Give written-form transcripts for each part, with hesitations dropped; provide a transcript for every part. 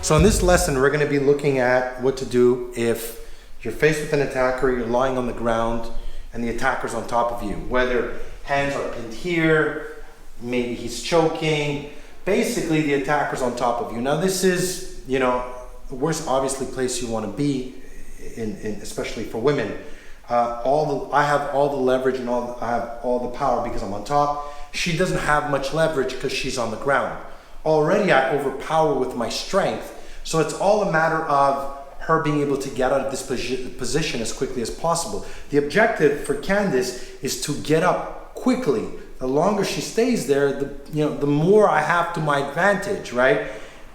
So in this lesson, we're going to be looking at what to do if you're faced with an attacker, you're lying on the ground, and the attacker's on top of you. Whether hands are pinned here, maybe he's choking. Basically, the attacker's on top of you. Now, this is, the worst obviously place you want to be in especially for women. I have all the leverage and I have all the power because I'm on top. She doesn't have much leverage because she's on the ground. Already I overpower with my strength, so it's all a matter of her being able to get out of this position as quickly as possible. The objective for Candace is to get up quickly. The longer she stays there, the more I have to my advantage, right?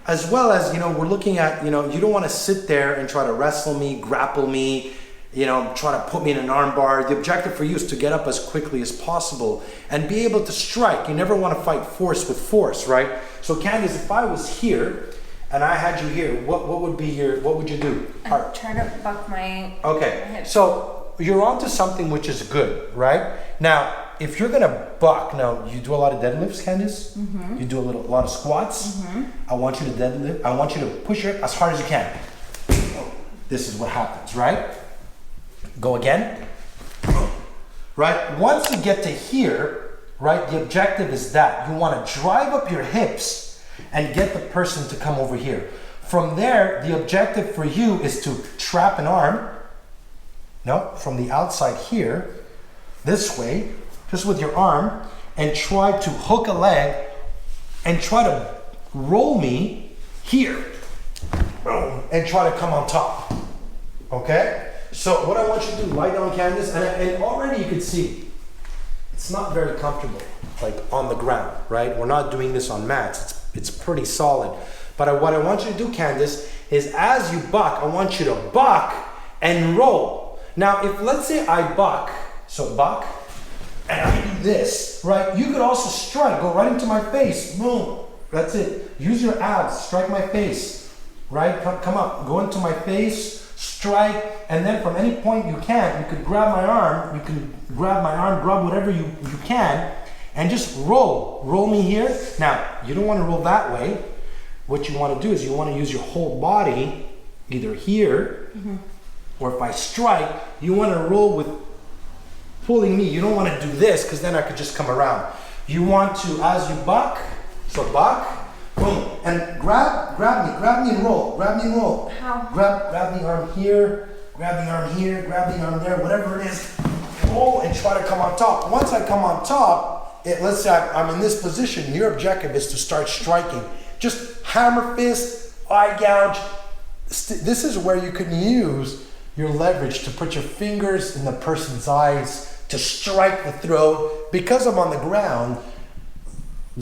As well as, we're looking at, you don't want to sit there and try to wrestle me, grapple me, try to put me in an arm bar. The objective for you is to get up as quickly as possible and be able to strike. You never want to fight force with force, right? So Candace, if I was here and I had you here, what would you do? I'd try to buck my hips. So you're onto something which is good, right? Now, if you're gonna buck, now you do a lot of deadlifts, Candace? Mm-hmm. You do a lot of squats. Mm-hmm. I want you to deadlift. I want you to push your hip as hard as you can. This is what happens, right? Go again. Right? Once you get to here, right, the objective is that you want to drive up your hips and get the person to come over here. From there, the objective for you is to trap an arm. No, from the outside here, this way, just with your arm, and try to hook a leg and try to roll me here and try to come on top. Okay? So what I want you to do, lie down, Candace, and already you can see it's not very comfortable, like on the ground, right? We're not doing this on mats. It's pretty solid. But what I want you to do, Candace, is as you buck, I want you to buck and roll. Now, if let's say I buck, so buck, and I do this, right? You could also strike, go right into my face, boom. That's it. Use your abs, strike my face, right? Come up, go into my face, strike, and then from any point you could grab my arm, grab whatever you can, and just roll me here. Now, you don't want to roll that way. What you want to do is you want to use your whole body, either here, or if I strike, you want to roll with pulling me. You don't want to do this because then I could just come around. You want to, as you buck, so buck, boom, and grab me and roll, How? Grab the arm here, grab the arm here, grab the arm there, whatever it is, roll and try to come on top. Once I come on top, let's say I'm in this position, your objective is to start striking. Just hammer fist, eye gouge. This is where you can use your leverage to put your fingers in the person's eyes, to strike the throat. Because I'm on the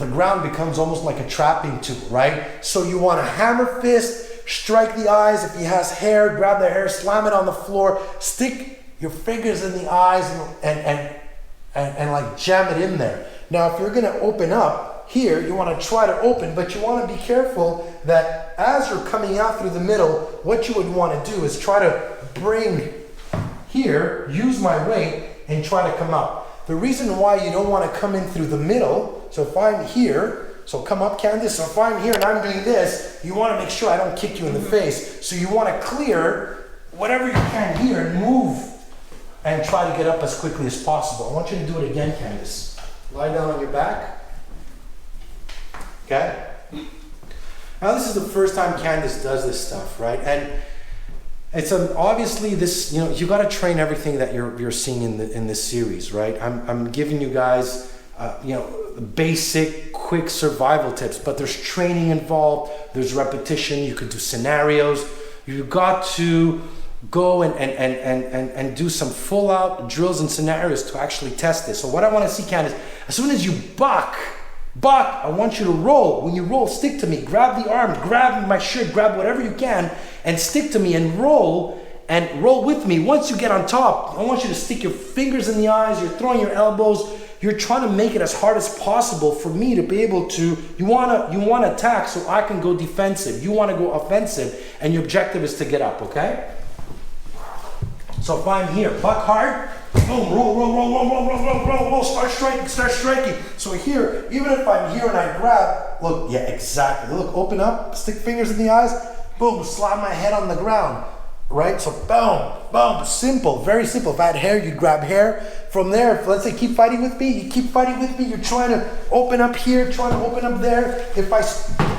ground becomes almost like a trapping tool, right? So you want to hammer fist, strike the eyes. If he has hair, grab the hair, slam it on the floor, stick your fingers in the eyes and like jam it in there. Now, if you're going to open up here, you want to try to open, but you want to be careful that as you're coming out through the middle, what you would want to do is try to bring here, use my weight, and try to come up. The reason why you don't want to come in through the middle, so if I'm here, so come up, Candace, so if I'm here and I'm doing this, you want to make sure I don't kick you in the face. So you want to clear whatever you can here and move and try to get up as quickly as possible. I want you to do it again, Candace. Lie down on your back. Okay? Now this is the first time Candace does this stuff, right? And it's obviously this, you got to train everything that you're seeing in this series, right? I'm giving you guys, basic, quick survival tips, but there's training involved. There's repetition. You could do scenarios. You got to go and do some full out drills and scenarios to actually test this. So what I want to see, Candace, as soon as you buck, I want you to roll. When you roll, stick to me. Grab the arm, grab my shirt, grab whatever you can, and stick to me and roll with me. Once you get on top, I want you to stick your fingers in the eyes. You're throwing your elbows. You're trying to make it as hard as possible for me to be able to. You want to attack so I can go defensive. You want to go offensive, and your objective is to get up. Okay? So if I'm here, buck hard. Boom, roll, start striking. So here, even if I'm here and I grab, look, yeah, exactly. Look, open up, stick fingers in the eyes, boom, slap my head on the ground, right? So boom, boom, simple, very simple. If I had hair, you'd grab hair. From there, if, let's say keep fighting with me, you keep fighting with me, you're trying to open up here, trying to open up there. If I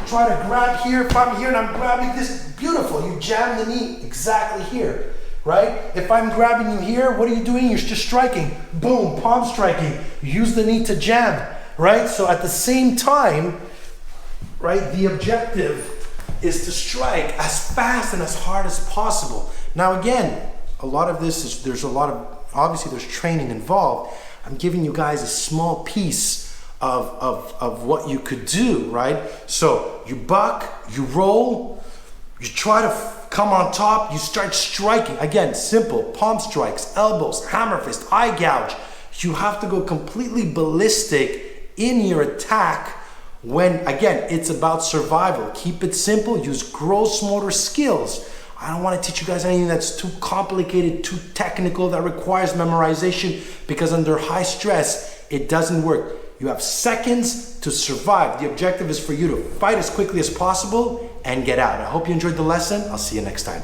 try to grab here, if I'm here and I'm grabbing this, beautiful, you jam the knee exactly here, right? If I'm grabbing you here, what are you doing? You're just striking, boom, palm striking. Use the knee to jam, right? So at the same time, right, the objective is to strike as fast and as hard as possible. Now again, a lot of this is, obviously there's training involved. I'm giving you guys a small piece of what you could do, right? So you buck, you roll, you try to come on top, you start striking. Again, simple, palm strikes, elbows, hammer fist, eye gouge. You have to go completely ballistic in your attack when, again, it's about survival. Keep it simple, use gross motor skills. I don't want to teach you guys anything that's too complicated, too technical, that requires memorization, because under high stress, it doesn't work. You have seconds to survive. The objective is for you to fight as quickly as possible and get out. I hope you enjoyed the lesson. I'll see you next time.